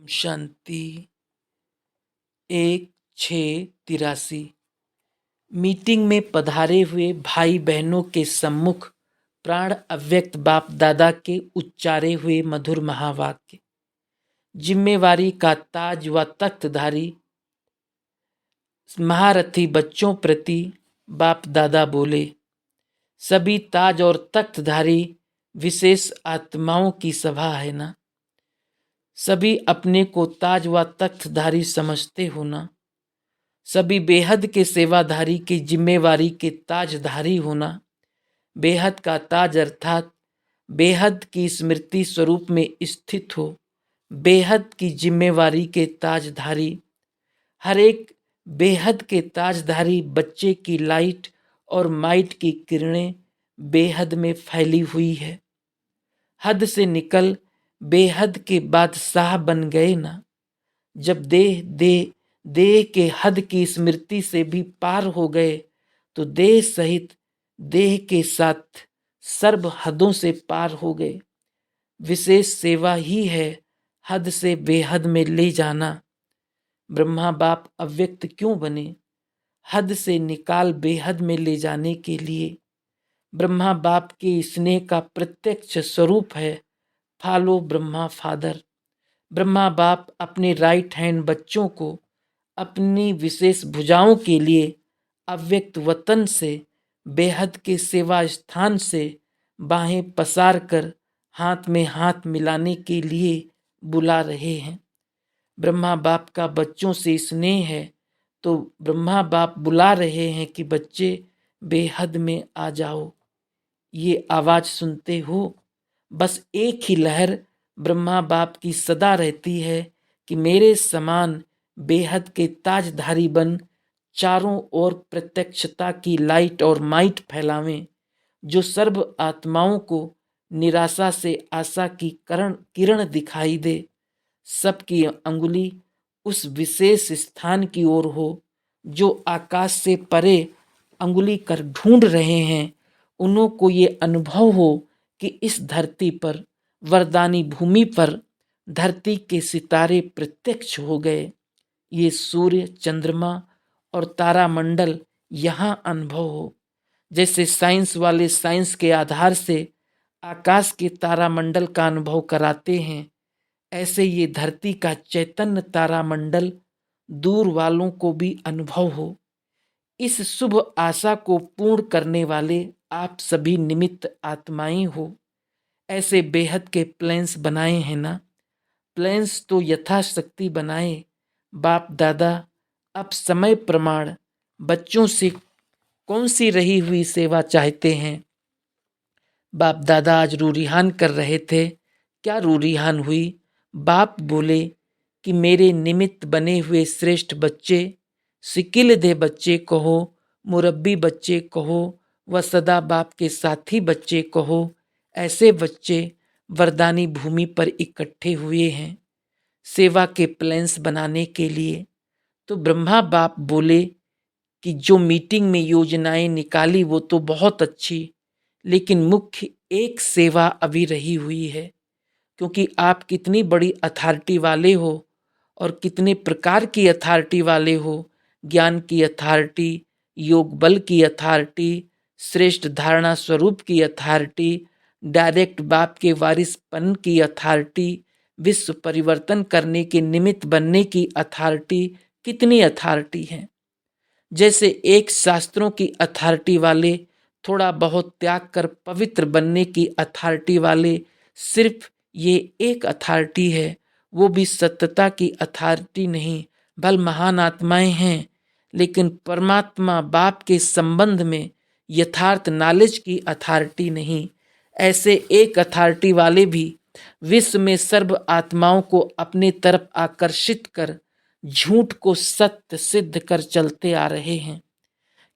शांति। 1/6/83। Meeting में पधारे हुए भाई बहनों के सम्मुख प्राण अव्यक्त बाप दादा के उच्चारे हुए मधुर महावाक्य। जिम्मेवारी का ताज व तख्तधारी महारथी बच्चों प्रति बाप दादा बोले, सभी ताज और तख्तधारी विशेष आत्माओं की सभा है ना। सभी अपने को ताज व तख्तधारी समझते हो ना। सभी बेहद के सेवाधारी की जिम्मेवारी के ताजधारी होना। बेहद का ताज अर्थात बेहद की स्मृति स्वरूप में स्थित हो। बेहद की जिम्मेवारी के ताजधारी। हर एक बेहद के ताजधारी बच्चे की लाइट और माइट की किरणें बेहद में फैली हुई है। हद से निकल बेहद के बादशाह बन गए ना। जब देह के हद की स्मृति से भी पार हो गए तो देह सहित देह के साथ सर्व हदों से पार हो गए। विशेष सेवा ही है हद से बेहद में ले जाना। ब्रह्मा बाप अव्यक्त क्यों बने? हद से निकाल बेहद में ले जाने के लिए। ब्रह्मा बाप के स्नेह का प्रत्यक्ष स्वरूप है फॉलो ब्रह्मा फादर। ब्रह्मा बाप अपने राइट हैंड बच्चों को अपनी विशेष भुजाओं के लिए अव्यक्त वतन से बेहद के सेवा स्थान से बाहें पसार कर हाथ में हाथ मिलाने के लिए बुला रहे हैं। ब्रह्मा बाप का बच्चों से स्नेह है तो ब्रह्मा बाप बुला रहे हैं कि बच्चे बेहद में आ जाओ। ये आवाज सुनते हो? बस एक ही लहर ब्रह्मा बाप की सदा रहती है कि मेरे समान बेहद के ताजधारी बन चारों ओर प्रत्यक्षता की लाइट और माइट फैलावें, जो सर्व आत्माओं को निराशा से आशा की किरण दिखाई दे। सबकी अंगुली उस विशेष स्थान की ओर हो जो आकाश से परे अंगुली कर ढूंढ रहे हैं। उन्हों को ये अनुभव हो कि इस धरती पर वरदानी भूमि पर धरती के सितारे प्रत्यक्ष हो गए। ये सूर्य चंद्रमा और तारामंडल यहाँ अनुभव हो। जैसे साइंस वाले साइंस के आधार से आकाश के तारामंडल का अनुभव कराते हैं, ऐसे ये धरती का चैतन्य तारामंडल दूर वालों को भी अनुभव हो। इस शुभ आशा को पूर्ण करने वाले आप सभी निमित्त आत्माएं हो। ऐसे बेहद के प्लान्स बनाए हैं ना। प्लान्स तो यथाशक्ति बनाए। बाप दादा अब समय प्रमाण बच्चों से कौन सी रही हुई सेवा चाहते हैं? बाप दादा आज रूरिहान कर रहे थे। क्या रूरिहान हुई? बाप बोले कि मेरे निमित्त बने हुए श्रेष्ठ बच्चे, सिकिल दे बच्चे कहो, मुरब्बी बच्चे कहो, व सदा बाप के साथी बच्चे कहो, ऐसे बच्चे वरदानी भूमि पर इकट्ठे हुए हैं सेवा के प्लान्स बनाने के लिए। तो ब्रह्मा बाप बोले कि जो मीटिंग में योजनाएं निकाली वो तो बहुत अच्छी, लेकिन मुख्य एक सेवा अभी रही हुई है। क्योंकि आप कितनी बड़ी अथॉरिटी वाले हो और कितने प्रकार की अथॉरिटी वाले हो। ज्ञान की अथॉरिटी, योग बल की अथॉरिटी, श्रेष्ठ धारणा स्वरूप की अथॉरिटी, डायरेक्ट बाप के वारिसपन की अथॉरिटी, विश्व परिवर्तन करने के निमित्त बनने की अथॉरिटी, कितनी अथॉरिटी है। जैसे एक शास्त्रों की अथॉरिटी वाले, थोड़ा बहुत त्याग कर पवित्र बनने की अथॉरिटी वाले, सिर्फ ये एक अथॉरिटी है, वो भी सत्यता की अथॉरिटी नहीं। भल महान आत्माएं हैं, लेकिन परमात्मा बाप के संबंध में यथार्थ नॉलेज की अथॉरिटी नहीं। ऐसे एक अथॉरिटी वाले भी विश्व में सर्व आत्माओं को अपने तरफ आकर्षित कर झूठ को सत्य सिद्ध कर चलते आ रहे हैं।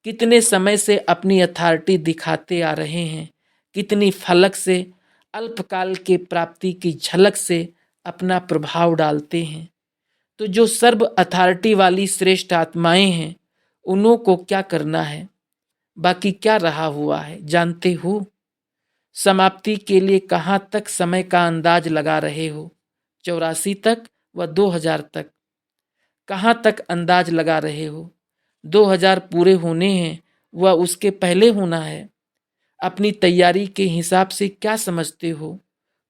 कितने समय से अपनी अथॉरिटी दिखाते आ रहे हैं। कितनी फलक से अल्पकाल के प्राप्ति की झलक से अपना प्रभाव डालते हैं। तो जो सर्व अथॉरिटी वाली श्रेष्ठ आत्माएं हैं, उन्हों को क्या करना है? बाकी क्या रहा हुआ है जानते हो? समाप्ति के लिए कहाँ तक समय का अंदाज लगा रहे हो? 84 तक व 2000 तक। कहाँ तक अंदाज लगा रहे हो? 2000 पूरे होने हैं व उसके पहले होना है। अपनी तैयारी के हिसाब से क्या समझते हो?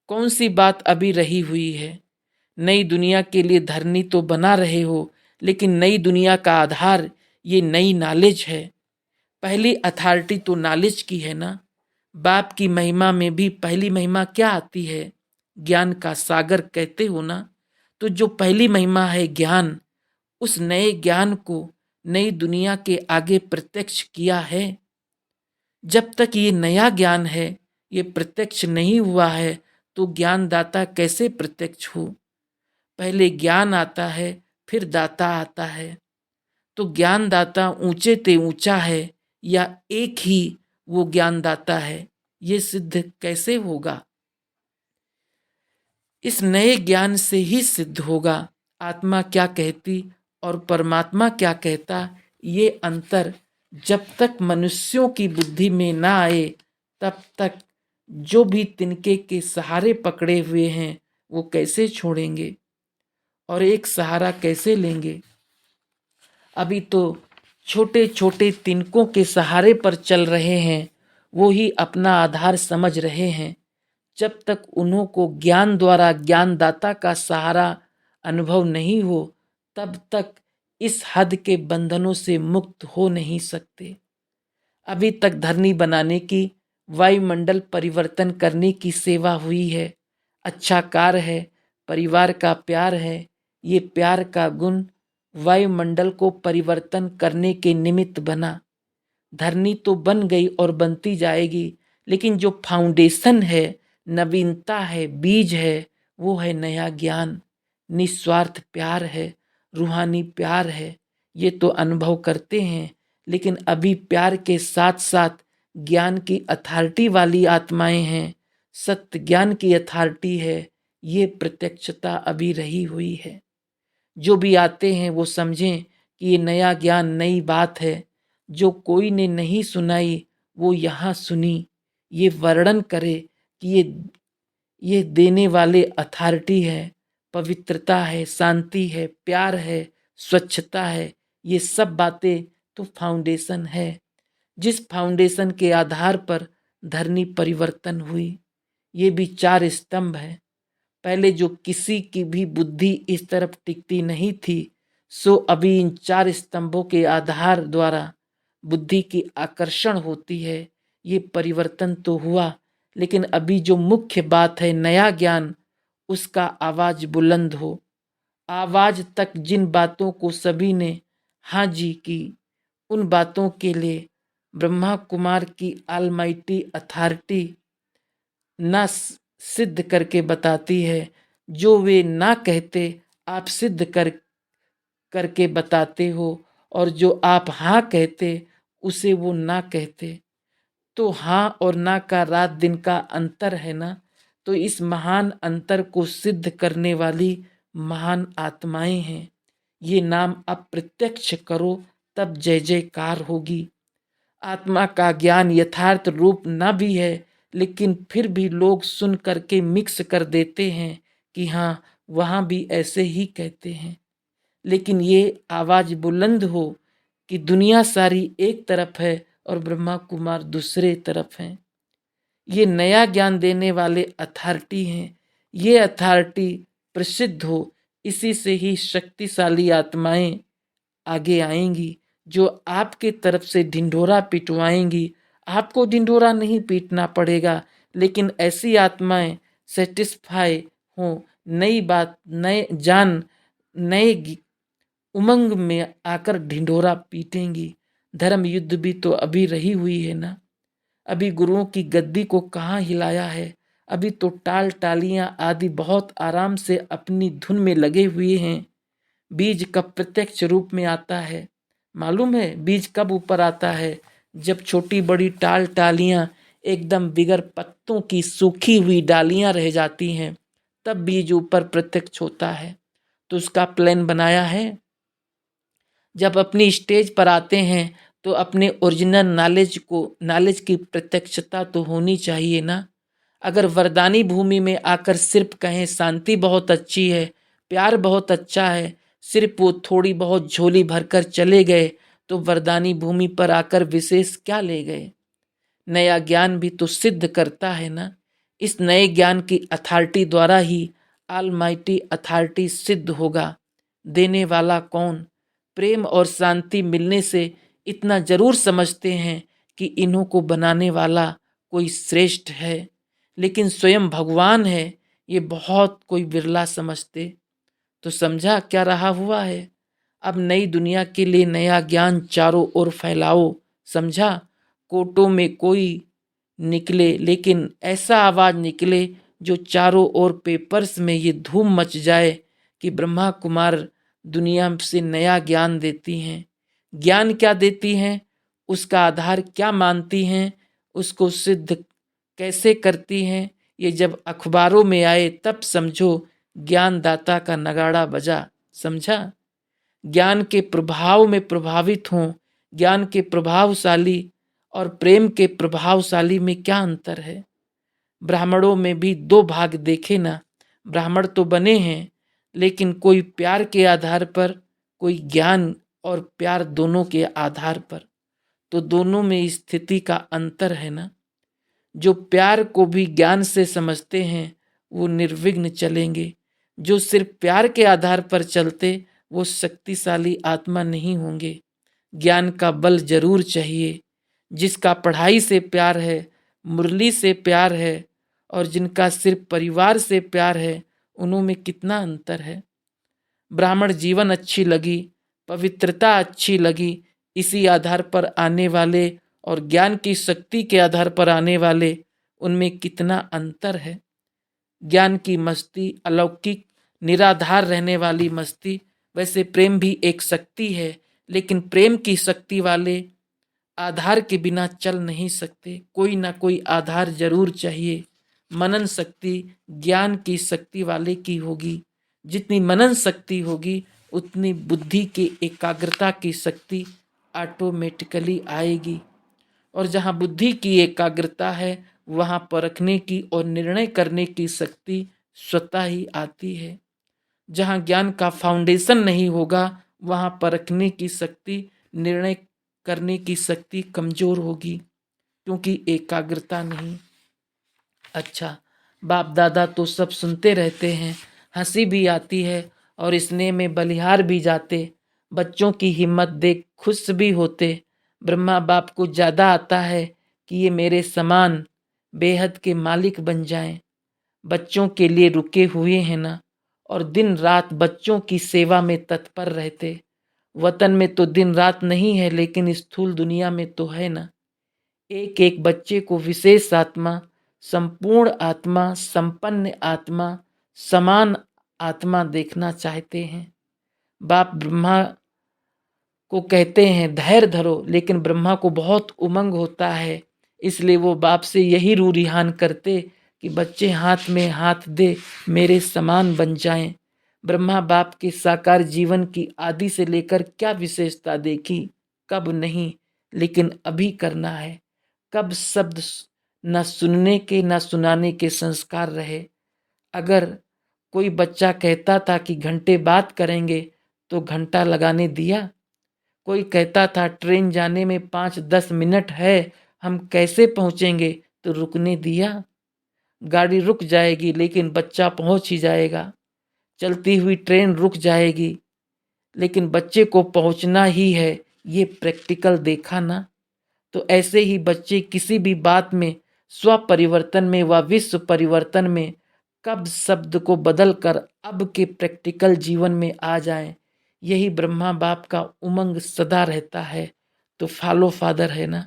कौन सी बात अभी रही हुई है? नई दुनिया के लिए धरनी तो बना रहे हो, लेकिन नई दुनिया का आधार ये नई नॉलेज है। पहली अथॉरिटी तो नॉलेज की है ना। बाप की महिमा में भी पहली महिमा क्या आती है? ज्ञान का सागर कहते हो ना। तो जो पहली महिमा है ज्ञान, उस नए ज्ञान को नई दुनिया के आगे प्रत्यक्ष किया है। जब तक ये नया ज्ञान है, ये प्रत्यक्ष नहीं हुआ है, तो ज्ञानदाता कैसे प्रत्यक्ष हो? पहले ज्ञान आता है, फिर दाता आता है। तो ज्ञानदाता ऊंचे ते ऊंचा है या एक ही वो ज्ञानदाता है, ये सिद्ध कैसे होगा? इस नए ज्ञान से ही सिद्ध होगा। आत्मा क्या कहती और परमात्मा क्या कहता, ये अंतर जब तक मनुष्यों की बुद्धि में ना आए, तब तक जो भी तिनके के सहारे पकड़े हुए हैं वो कैसे छोड़ेंगे और एक सहारा कैसे लेंगे? अभी तो छोटे छोटे तिनकों के सहारे पर चल रहे हैं, वो ही अपना आधार समझ रहे हैं। जब तक उन्हों को ज्ञान द्वारा ज्ञानदाता का सहारा अनुभव नहीं हो, तब तक इस हद के बंधनों से मुक्त हो नहीं सकते। अभी तक धरनी बनाने की, वायुमंडल परिवर्तन करने की सेवा हुई है। अच्छा कार्य है, परिवार का प्यार है। ये प्यार का गुण वायुमंडल को परिवर्तन करने के निमित्त बना। धरनी तो बन गई और बनती जाएगी, लेकिन जो फाउंडेशन है, नवीनता है, बीज है, वो है नया ज्ञान, निस्वार्थ प्यार है, रूहानी प्यार है। ये तो अनुभव करते हैं, लेकिन अभी प्यार के साथ साथ ज्ञान की अथॉरिटी वाली आत्माएं हैं, सत्य ज्ञान की अथॉरिटी है। ये प्रत्यक्षता अभी रही हुई है। जो भी आते हैं वो समझें कि ये नया ज्ञान, नई बात है। जो कोई ने नहीं सुनाई वो यहाँ सुनी। ये वर्णन करे कि ये देने वाले अथॉरिटी है, पवित्रता है, शांति है, प्यार है, स्वच्छता है। ये सब बातें तो फाउंडेशन है, जिस फाउंडेशन के आधार पर धरनी परिवर्तन हुई। ये भी 4 स्तंभ है। पहले जो किसी की भी बुद्धि इस तरफ टिकती नहीं थी, सो अभी इन 4 स्तंभों के आधार द्वारा बुद्धि की आकर्षण होती है। ये परिवर्तन तो हुआ, लेकिन अभी जो मुख्य बात है नया ज्ञान, उसका आवाज बुलंद हो। आवाज तक जिन बातों को सभी ने हाँ जी की, उन बातों के लिए ब्रह्मा कुमार की ऑलमाइटी अथॉरिटी ना सिद्ध करके बताती है। जो वे ना कहते, आप सिद्ध करके बताते हो, और जो आप हाँ कहते, उसे वो ना कहते। तो हाँ और ना का रात दिन का अंतर है ना। तो इस महान अंतर को सिद्ध करने वाली महान आत्माएं हैं। ये नाम अप्रत्यक्ष करो, तब जय जयकार होगी। आत्मा का ज्ञान यथार्थ रूप न भी है, लेकिन फिर भी लोग सुन करके मिक्स कर देते हैं कि हाँ, वहाँ भी ऐसे ही कहते हैं। लेकिन ये आवाज बुलंद हो कि दुनिया सारी एक तरफ है और ब्रह्मा कुमार दूसरे तरफ हैं। ये नया ज्ञान देने वाले अथॉरिटी हैं। ये अथॉरिटी प्रसिद्ध हो, इसी से ही शक्तिशाली आत्माएं आगे आएंगी, जो आपके तरफ से ढिंढोरा पिटवाएंगी। आपको ढिंढोरा नहीं पीटना पड़ेगा, लेकिन ऐसी आत्माएं सेटिस्फाई हो, नई बात, नए जान, नए उमंग में आकर ढिंढोरा पीटेंगी। धर्म युद्ध भी तो अभी रही हुई है ना। अभी गुरुओं की गद्दी को कहाँ हिलाया है? अभी तो टाल टालियां आदि बहुत आराम से अपनी धुन में लगे हुए हैं। बीज कब प्रत्यक्ष रूप में आता है मालूम है? बीज कब ऊपर आता है? जब छोटी बड़ी टाल टालियां एकदम बिगर पत्तों की सूखी हुई डालियां रह जाती हैं, तब बीज ऊपर प्रत्यक्ष होता है। तो उसका प्लान बनाया है। जब अपनी स्टेज पर आते हैं तो अपने ओरिजिनल नॉलेज की प्रत्यक्षता तो होनी चाहिए ना। अगर वरदानी भूमि में आकर सिर्फ कहें शांति बहुत अच्छी है, प्यार बहुत अच्छा है, सिर्फ वो थोड़ी बहुत झोली भरकर चले गए तो वरदानी भूमि पर आकर विशेष क्या ले गए। नया ज्ञान भी तो सिद्ध करता है ना। इस नए ज्ञान की अथॉरिटी द्वारा ही ऑलमाइटी अथॉरिटी सिद्ध होगा। देने वाला कौन? प्रेम और शांति मिलने से इतना जरूर समझते हैं कि इन्हों को बनाने वाला कोई श्रेष्ठ है, लेकिन स्वयं भगवान है ये बहुत कोई बिरला समझते। तो समझा क्या रहा हुआ है। अब नई दुनिया के लिए नया ज्ञान चारों ओर फैलाओ। समझा। कोटों में कोई निकले, लेकिन ऐसा आवाज निकले जो चारों ओर पेपर्स में ये धूम मच जाए कि ब्रह्मा कुमार दुनिया से नया ज्ञान देती हैं। ज्ञान क्या देती हैं, उसका आधार क्या मानती हैं, उसको सिद्ध कैसे करती हैं, ये जब अखबारों में आए तब समझो ज्ञानदाता का नगाड़ा बजा। समझा। ज्ञान के प्रभाव में प्रभावित हों। ज्ञान के प्रभावशाली और प्रेम के प्रभावशाली में क्या अंतर है। ब्राह्मणों में भी दो भाग देखे ना। ब्राह्मण तो बने हैं, लेकिन कोई प्यार के आधार पर, कोई ज्ञान और प्यार दोनों के आधार पर। तो दोनों में स्थिति का अंतर है ना। जो प्यार को भी ज्ञान से समझते हैं वो निर्विघ्न चलेंगे। जो सिर्फ प्यार के आधार पर चलते वो शक्तिशाली आत्मा नहीं होंगे। ज्ञान का बल जरूर चाहिए। जिसका पढ़ाई से प्यार है, मुरली से प्यार है, और जिनका सिर्फ परिवार से प्यार है, उनों में कितना अंतर है। ब्राह्मण जीवन अच्छी लगी, पवित्रता अच्छी लगी, इसी आधार पर आने वाले और ज्ञान की शक्ति के आधार पर आने वाले, उनमें कितना अंतर है। ज्ञान की मस्ती अलौकिक निराधार रहने वाली मस्ती। वैसे प्रेम भी एक शक्ति है, लेकिन प्रेम की शक्ति वाले आधार के बिना चल नहीं सकते। कोई ना कोई आधार जरूर चाहिए। मनन शक्ति ज्ञान की शक्ति वाले की होगी। जितनी मनन शक्ति होगी उतनी बुद्धि की एकाग्रता की शक्ति ऑटोमेटिकली आएगी। और जहाँ बुद्धि की एकाग्रता है वहाँ परखने की और निर्णय करने की शक्ति स्वतः ही आती है। जहाँ ज्ञान का फाउंडेशन नहीं होगा वहाँ परखने की शक्ति, निर्णय करने की शक्ति कमजोर होगी, क्योंकि एकाग्रता नहीं। अच्छा, बाप दादा तो सब सुनते रहते हैं, हंसी भी आती है और स्नेह में बलिहार भी जाते। बच्चों की हिम्मत देख खुश भी होते। ब्रह्मा बाप को ज़्यादा आता है कि ये मेरे समान बेहद के मालिक बन जाएं। बच्चों के लिए रुके हुए हैं ना, और दिन रात बच्चों की सेवा में तत्पर रहते। वतन में तो दिन रात नहीं है, लेकिन स्थूल दुनिया में तो है ना। एक एक बच्चे को विशेष आत्मा, संपूर्ण आत्मा, संपन्न आत्मा, समान आत्मा देखना चाहते हैं। बाप ब्रह्मा को कहते हैं धैर्य धरो, लेकिन ब्रह्मा को बहुत उमंग होता है, इसलिए वो बाप से यही रूरिहान करते कि बच्चे हाथ में हाथ दे मेरे समान बन जाएं। ब्रह्मा बाप के साकार जीवन की आदि से लेकर क्या विशेषता देखी, कब नहीं, लेकिन अभी करना है। कब शब्द न सुनने के न सुनाने के संस्कार रहे। अगर कोई बच्चा कहता था कि घंटे बात करेंगे तो घंटा लगाने दिया। कोई कहता था ट्रेन जाने में 5-10 मिनट है, हम कैसे पहुंचेंगे, तो रुकने दिया। गाड़ी रुक जाएगी लेकिन बच्चा पहुंच ही जाएगा। चलती हुई ट्रेन रुक जाएगी लेकिन बच्चे को पहुंचना ही है, ये प्रैक्टिकल देखा ना। तो ऐसे ही बच्चे किसी भी बात में, स्व परिवर्तन में व विश्व परिवर्तन में कब शब्द को बदल कर अब के प्रैक्टिकल जीवन में आ जाएं, यही ब्रह्मा बाप का उमंग सदा रहता है। तो फॉलो फादर है ना।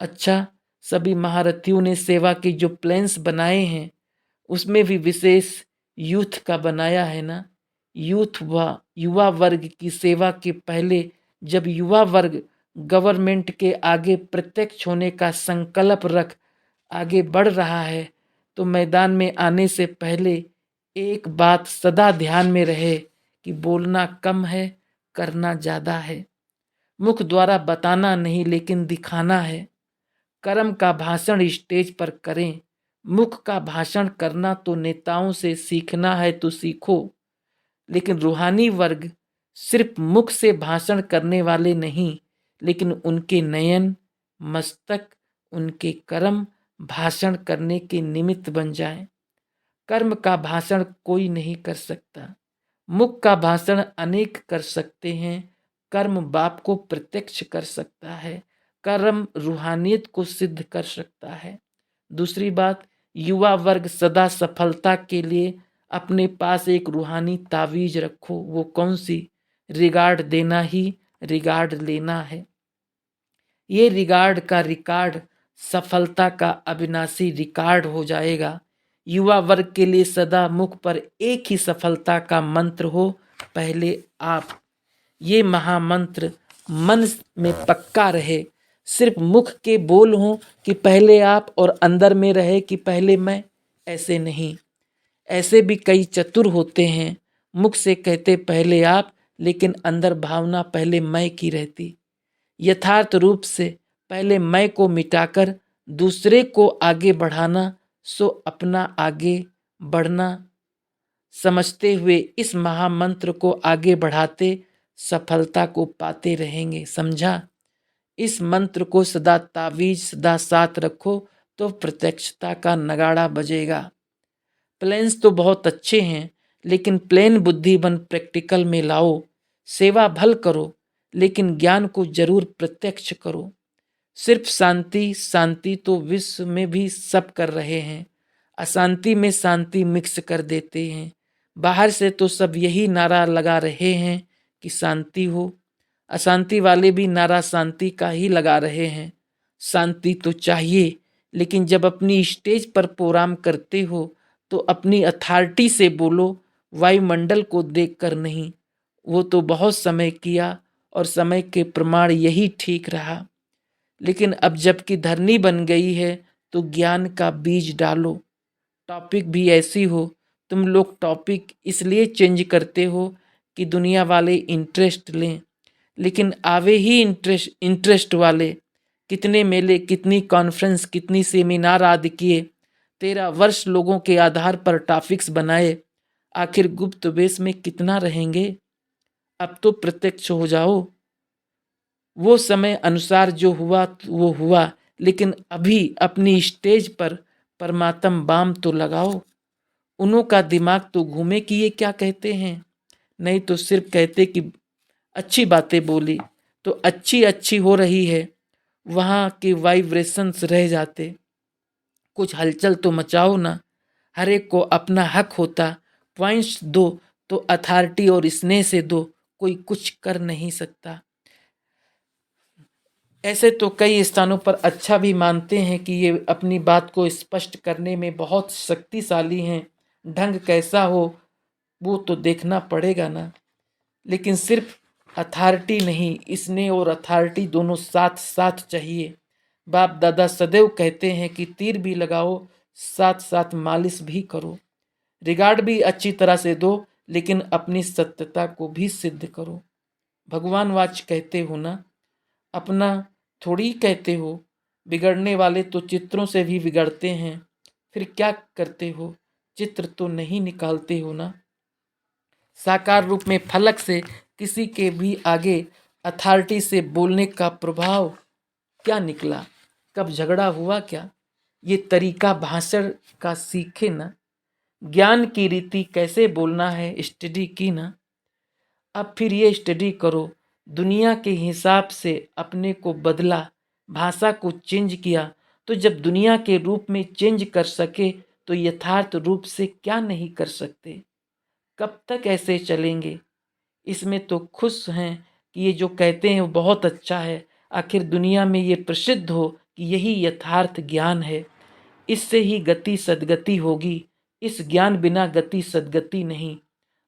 अच्छा, सभी महारथियों ने सेवा के जो प्लान्स बनाए हैं उसमें भी विशेष यूथ का बनाया है ना। यूथ व युवा वर्ग की सेवा के पहले जब युवा वर्ग गवर्नमेंट के आगे प्रत्यक्ष होने का संकल्प रख आगे बढ़ रहा है, तो मैदान में आने से पहले एक बात सदा ध्यान में रहे कि बोलना कम है, करना ज़्यादा है। मुख द्वारा बताना नहीं लेकिन दिखाना है। कर्म का भाषण स्टेज पर करें। मुख का भाषण करना तो नेताओं से सीखना है तो सीखो। लेकिन रूहानी वर्ग सिर्फ मुख से भाषण करने वाले नहीं, लेकिन उनके नयन, मस्तक, उनके कर्म भाषण करने के निमित्त बन जाएं। कर्म का भाषण कोई नहीं कर सकता, मुख का भाषण अनेक कर सकते हैं। कर्म बाप को प्रत्यक्ष कर सकता है, कर्म रूहानियत को सिद्ध कर सकता है। दूसरी बात, युवा वर्ग सदा सफलता के लिए अपने पास एक रूहानी तावीज रखो। वो कौन सी? रिगार्ड देना ही रिगार्ड लेना है। ये रिगार्ड का रिकॉर्ड सफलता का अविनाशी रिकॉर्ड हो जाएगा। युवा वर्ग के लिए सदा मुख पर एक ही सफलता का मंत्र हो, पहले आप। ये महामंत्र मन में पक्का रहे। सिर्फ मुख के बोल हों कि पहले आप, और अंदर में रहे कि पहले मैं, ऐसे नहीं। ऐसे भी कई चतुर होते हैं, मुख से कहते पहले आप, लेकिन अंदर भावना पहले मैं की रहती। यथार्थ रूप से पहले मैं को मिटाकर दूसरे को आगे बढ़ाना, सो अपना आगे बढ़ना समझते हुए इस महामंत्र को आगे बढ़ाते सफलता को पाते रहेंगे। समझा? इस मंत्र को सदा तावीज सदा साथ रखो तो प्रत्यक्षता का नगाड़ा बजेगा। प्लेन्स तो बहुत अच्छे हैं, लेकिन प्लेन बुद्धि बन प्रैक्टिकल में लाओ। सेवा भल करो, लेकिन ज्ञान को जरूर प्रत्यक्ष करो। सिर्फ शांति शांति तो विश्व में भी सब कर रहे हैं, अशांति में शांति मिक्स कर देते हैं। बाहर से तो सब यही नारा लगा रहे हैं कि शांति हो, अशांति वाले भी नारा शांति का ही लगा रहे हैं। शांति तो चाहिए, लेकिन जब अपनी स्टेज पर प्रोग्राम करते हो तो अपनी अथॉरिटी से बोलो, वायुमंडल को देखकर नहीं। वो तो बहुत समय किया और समय के प्रमाण यही ठीक रहा। लेकिन अब जबकि धरनी बन गई है तो ज्ञान का बीज डालो। टॉपिक भी ऐसी हो, तुम लोग टॉपिक इसलिए चेंज करते हो कि दुनिया वाले इंटरेस्ट लें, लेकिन आवे ही इंटरेस्ट वाले। कितने मेले, कितनी कॉन्फ्रेंस, कितनी सेमिनार आदि किए, 13 वर्ष लोगों के आधार पर टॉपिक्स बनाए, आखिर गुप्त वेश में कितना रहेंगे? अब तो प्रत्यक्ष हो जाओ। वो समय अनुसार जो हुआ वो हुआ, लेकिन अभी अपनी स्टेज पर परमात्म बाम तो लगाओ। उन्हों का दिमाग तो घूमे कि ये क्या कहते हैं, नहीं तो सिर्फ कहते कि अच्छी बातें बोली तो अच्छी अच्छी हो रही है, वहाँ के वाइब्रेशंस रह जाते। कुछ हलचल तो मचाओ ना। हर एक को अपना हक होता, पॉइंट्स दो तो अथॉरिटी और स्नेह से दो, कोई कुछ कर नहीं सकता। ऐसे तो कई स्थानों पर अच्छा भी मानते हैं कि ये अपनी बात को स्पष्ट करने में बहुत शक्तिशाली हैं। ढंग कैसा हो वो तो देखना पड़ेगा ना। लेकिन सिर्फ अथॉरिटी नहीं, स्नेह और अथॉरिटी दोनों साथ साथ चाहिए। बाप दादा सदैव कहते हैं कि तीर भी लगाओ, साथ साथ मालिश भी करो। रिगार्ड भी अच्छी तरह से दो, लेकिन अपनी सत्यता को भी सिद्ध करो। भगवान वाच कहते हो ना, अपना थोड़ी कहते हो। बिगड़ने वाले तो चित्रों से भी बिगड़ते हैं, फिर क्या करते हो? चित्र तो नहीं निकालते हो ना। साकार रूप में फलक से किसी के भी आगे अथॉरिटी से बोलने का प्रभाव क्या निकला? कब झगड़ा हुआ क्या? ये तरीका भाषण का सीखे ना। ज्ञान की रीति कैसे बोलना है स्टडी की ना। अब फिर ये स्टडी करो, दुनिया के हिसाब से अपने को बदला, भाषा को चेंज किया, तो जब दुनिया के रूप में चेंज कर सके तो यथार्थ रूप से क्या नहीं कर सकते? कब तक ऐसे चलेंगे? इसमें तो खुश हैं कि ये जो कहते हैं वो बहुत अच्छा है। आखिर दुनिया में ये प्रसिद्ध हो कि यही यथार्थ ज्ञान है, इससे ही गति सद्गति होगी। इस ज्ञान बिना गति सद्गति नहीं।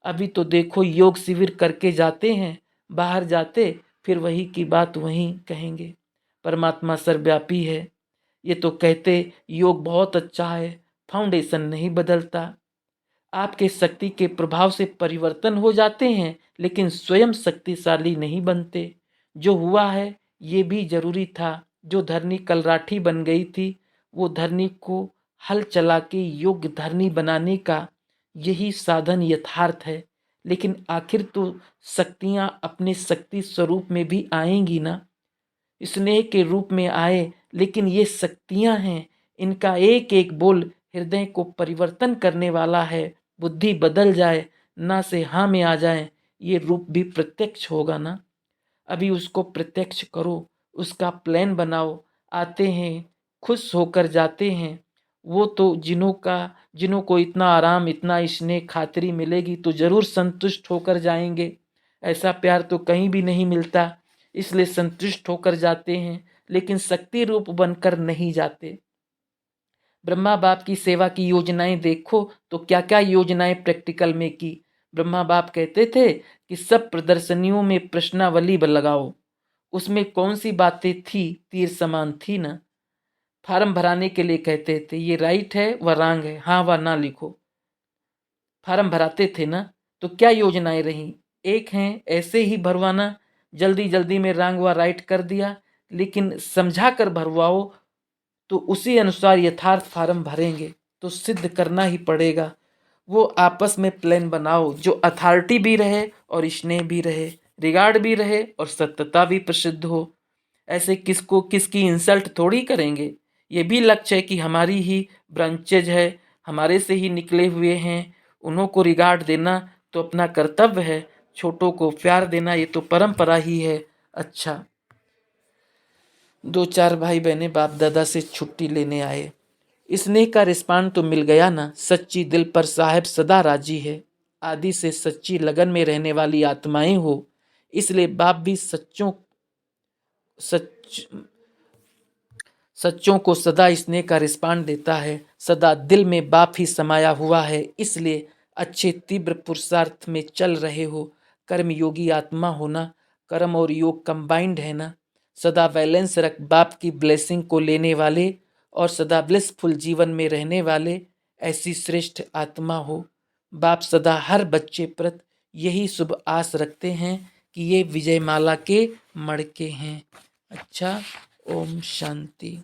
अभी तो देखो योग शिविर करके जाते हैं, बाहर जाते फिर वही की बात वहीं कहेंगे। परमात्मा सर्वव्यापी है, ये तो कहते योग बहुत अच्छा है, फाउंडेशन नहीं बदलता। आपके शक्ति के प्रभाव से परिवर्तन हो जाते हैं, लेकिन स्वयं शक्तिशाली नहीं बनते। जो हुआ है ये भी जरूरी था। जो धरनी कल राठी बन गई थी, वो धरनी को हल चला के योग्य धरनी बनाने का यही साधन यथार्थ है। लेकिन आखिर तो शक्तियाँ अपने शक्ति स्वरूप में भी आएंगी ना। स्नेह के रूप में आए, लेकिन ये शक्तियाँ हैं, इनका एक एक बोल हृदय को परिवर्तन करने वाला है। बुद्धि बदल जाए, ना से हाँ में आ जाए, ये रूप भी प्रत्यक्ष होगा ना। अभी उसको प्रत्यक्ष करो, उसका प्लान बनाओ। आते हैं, खुश होकर जाते हैं। वो तो जिन्हों को इतना आराम, इतना स्नेह खातिरी मिलेगी तो जरूर संतुष्ट होकर जाएंगे। ऐसा प्यार तो कहीं भी नहीं मिलता, इसलिए संतुष्ट होकर जाते हैं, लेकिन शक्ति रूप बनकर नहीं जाते। ब्रह्मा बाप की सेवा की योजनाएं देखो तो क्या क्या योजनाएं प्रैक्टिकल में की। ब्रह्मा बाप कहते थे कि सब प्रदर्शनियों में प्रश्नावली लगाओ। उसमें कौन सी बातें थी, तीर समान थी ना। फार्म भराने के लिए कहते थे, ये राइट है व रॉन्ग है, हाँ व ना लिखो। फार्म भराते थे ना। तो क्या योजनाएं रही? एक है ऐसे ही भरवाना, जल्दी जल्दी में रॉन्ग व राइट कर दिया। लेकिन समझा कर भरवाओ तो उसी अनुसार यथार्थ फार्म भरेंगे तो सिद्ध करना ही पड़ेगा। वो आपस में प्लान बनाओ जो अथॉरिटी भी रहे और स्नेह भी रहे, रिगार्ड भी रहे और सत्यता भी प्रसिद्ध हो। ऐसे किसको किसकी इंसल्ट थोड़ी करेंगे। ये भी लक्ष्य है कि हमारी ही ब्रांचेज है, हमारे से ही निकले हुए हैं, उन्हों को रिगार्ड देना तो अपना कर्तव्य है। छोटों को प्यार देना ये तो परंपरा ही है। अच्छा, दो चार भाई बहने बाप दादा से छुट्टी लेने आए। स्नेह का रिस्पांड तो मिल गया ना। सच्ची दिल पर साहेब सदा राजी है। आदि से सच्ची लगन में रहने वाली आत्माएं हो, इसलिए बाप भी सच सच्चों को सदा स्नेह का रिस्पांड देता है। सदा दिल में बाप ही समाया हुआ है, इसलिए अच्छे तीव्र पुरुषार्थ में चल रहे हो। कर्म योगी आत्मा होना, कर्म और योग कंबाइंड है ना। सदा बैलेंस रख बाप की ब्लेसिंग को लेने वाले और सदा ब्लिसफुल जीवन में रहने वाले, ऐसी श्रेष्ठ आत्मा हो। बाप सदा हर बच्चे प्रति यही शुभ आस रखते हैं कि ये विजयमाला के मड़के हैं। अच्छा, ओम शांति।